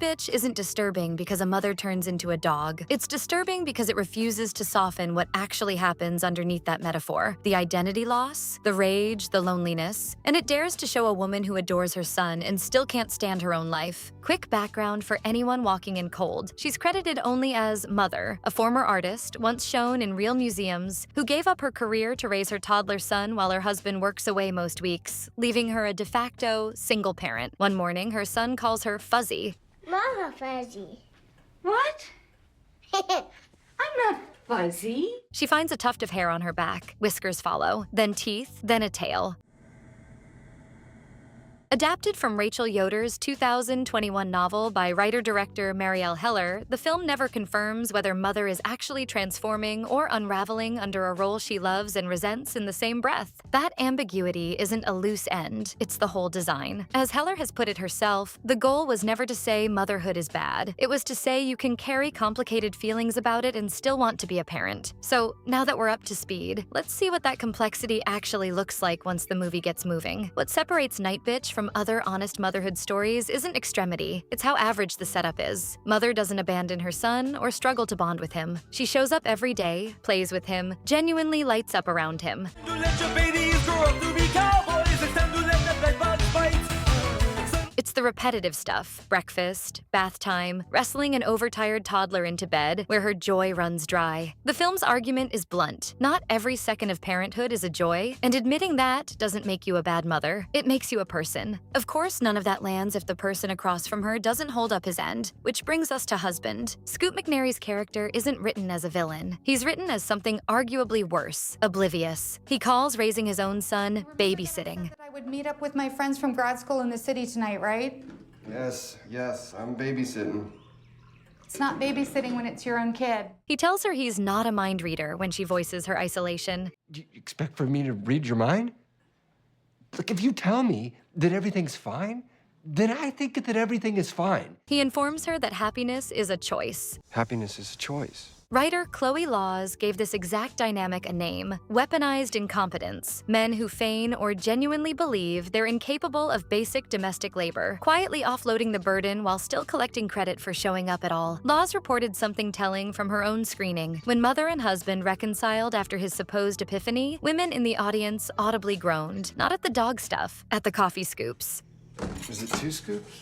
Nightbitch isn't disturbing because a mother turns into a dog. It's disturbing because it refuses to soften what actually happens underneath that metaphor. The identity loss, the rage, the loneliness. And it dares to show a woman who adores her son and still can't stand her own life. Quick background for anyone walking in cold. She's credited only as Mother, a former artist, once shown in real museums, who gave up her career to raise her toddler son while her husband works away most weeks, leaving her a de facto single parent. One morning, her son calls her Fuzzy. Mama Fuzzy. What? I'm not fuzzy. She finds a tuft of hair on her back. Whiskers follow, then teeth, then a tail. Adapted from Rachel Yoder's 2021 novel by writer-director Marielle Heller, the film never confirms whether Mother is actually transforming or unraveling under a role she loves and resents in the same breath. That ambiguity isn't a loose end, it's the whole design. As Heller has put it herself, the goal was never to say motherhood is bad. It was to say you can carry complicated feelings about it and still want to be a parent. So, now that we're up to speed, let's see what that complexity actually looks like once the movie gets moving. What separates Nightbitch from other honest motherhood stories isn't extremity, it's how average the setup is. Mother doesn't abandon her son or struggle to bond with him. She shows up every day, plays with him, genuinely lights up around him. It's the repetitive stuff: breakfast, bath time, wrestling an overtired toddler into bed, where her joy runs dry. The film's argument is blunt. Not every second of parenthood is a joy, and admitting that doesn't make you a bad mother. It makes you a person. Of course, none of that lands if the person across from her doesn't hold up his end, which brings us to husband. Scoot McNairy's character isn't written as a villain. He's written as something arguably worse: oblivious. He calls raising his own son babysitting. I would meet up with my friends from grad school in the city tonight, right? Yes, I'm babysitting. It's not babysitting when it's your own kid. He tells her he's not a mind reader when she voices her isolation. Do you expect for me to read your mind? Look, if you tell me that everything's fine, then I think that everything is fine. He informs her that happiness is a choice. Happiness is a choice. Writer Chloe Laws gave this exact dynamic a name: weaponized incompetence. Men who feign or genuinely believe they're incapable of basic domestic labor, quietly offloading the burden while still collecting credit for showing up at all. Laws reported something telling from her own screening. When mother and husband reconciled after his supposed epiphany, women in the audience audibly groaned, not at the dog stuff, at the coffee scoops. Is it 2 scoops?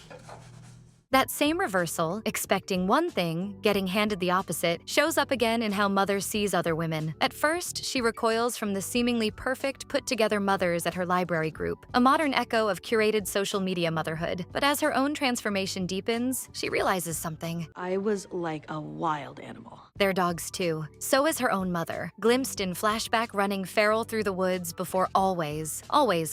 That same reversal, expecting one thing, getting handed the opposite, shows up again in how Mother sees other women. At first, she recoils from the seemingly perfect, put-together mothers at her library group, a modern echo of curated social media motherhood. But as her own transformation deepens, she realizes something. I was like a wild animal. They're dogs too. So is her own mother, glimpsed in flashback running feral through the woods before always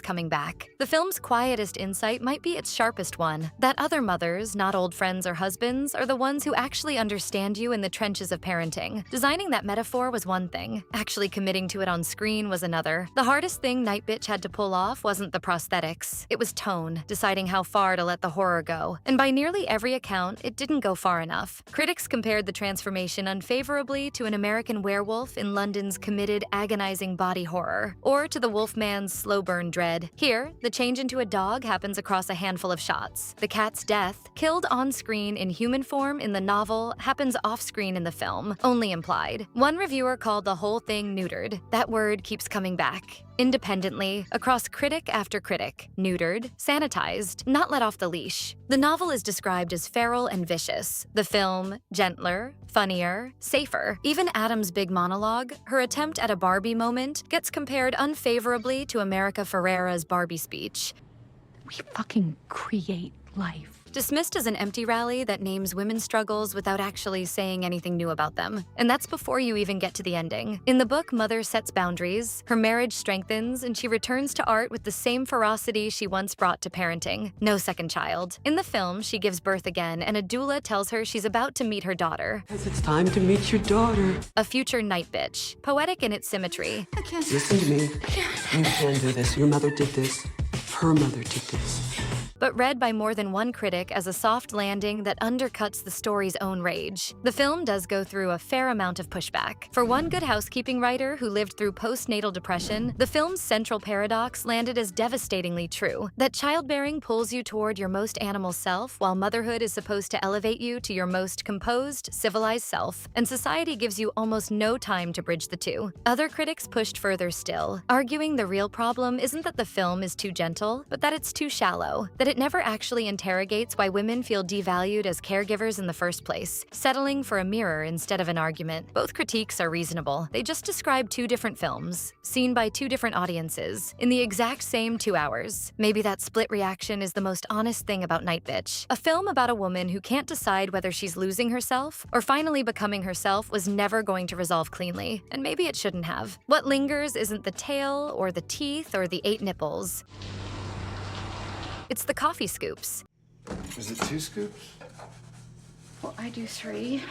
coming back. The film's quietest insight might be its sharpest one, that other mothers, not old friends or husbands, are the ones who actually understand you in the trenches of parenting. Designing that metaphor was one thing. Actually committing to it on screen was another. The hardest thing Nightbitch had to pull off wasn't the prosthetics. It was tone, deciding how far to let the horror go. And by nearly every account, it didn't go far enough. Critics compared the transformation unfavorably to an American werewolf in London's committed, agonizing body horror, or to the Wolfman's slow burn dread. Here, the change into a dog happens across a handful of shots. The cat's death, killed on-screen in human form in the novel, happens off-screen in the film, only implied. One reviewer called the whole thing neutered. That word keeps coming back. Independently, across critic after critic, neutered, sanitized, not let off the leash. The novel is described as feral and vicious. The film, gentler, funnier, safer. Even Adam's big monologue, her attempt at a Barbie moment, gets compared unfavorably to America Ferrera's Barbie speech. We fucking create life. Dismissed as an empty rally that names women's struggles without actually saying anything new about them. And that's before you even get to the ending. In the book, Mother sets boundaries, her marriage strengthens, and she returns to art with the same ferocity she once brought to parenting. No second child. In the film, she gives birth again, and a doula tells her she's about to meet her daughter. Because it's time to meet your daughter. A future Nightbitch, poetic in its symmetry. I can't. Listen to me. You can do this. Your mother did this. Her mother did this. but read by more than one critic as a soft landing that undercuts the story's own rage. The film does go through a fair amount of pushback. For one Good Housekeeping writer who lived through postnatal depression, the film's central paradox landed as devastatingly true, that childbearing pulls you toward your most animal self, while motherhood is supposed to elevate you to your most composed, civilized self, and society gives you almost no time to bridge the two. Other critics pushed further still, arguing the real problem isn't that the film is too gentle, but that it's too shallow, that it never actually interrogates why women feel devalued as caregivers in the first place, settling for a mirror instead of an argument. Both critiques are reasonable. They just describe two different films, seen by two different audiences, in the exact same 2 hours. Maybe that split reaction is the most honest thing about Nightbitch. A film about a woman who can't decide whether she's losing herself or finally becoming herself was never going to resolve cleanly, and maybe it shouldn't have. What lingers isn't the tail or the teeth or the 8 nipples. It's the coffee scoops. Is it 2 scoops? Well, I do 3.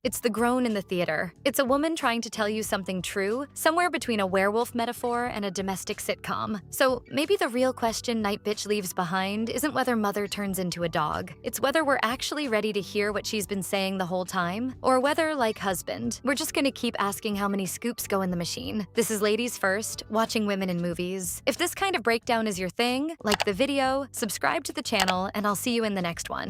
It's the groan in the theater. It's a woman trying to tell you something true, somewhere between a werewolf metaphor and a domestic sitcom. So maybe the real question Nightbitch leaves behind isn't whether Mother turns into a dog. It's whether we're actually ready to hear what she's been saying the whole time, or whether, like Husband, we're just gonna keep asking how many scoops go in the machine. This is Ladies First, watching women in movies. If this kind of breakdown is your thing, like the video, subscribe to the channel, and I'll see you in the next one.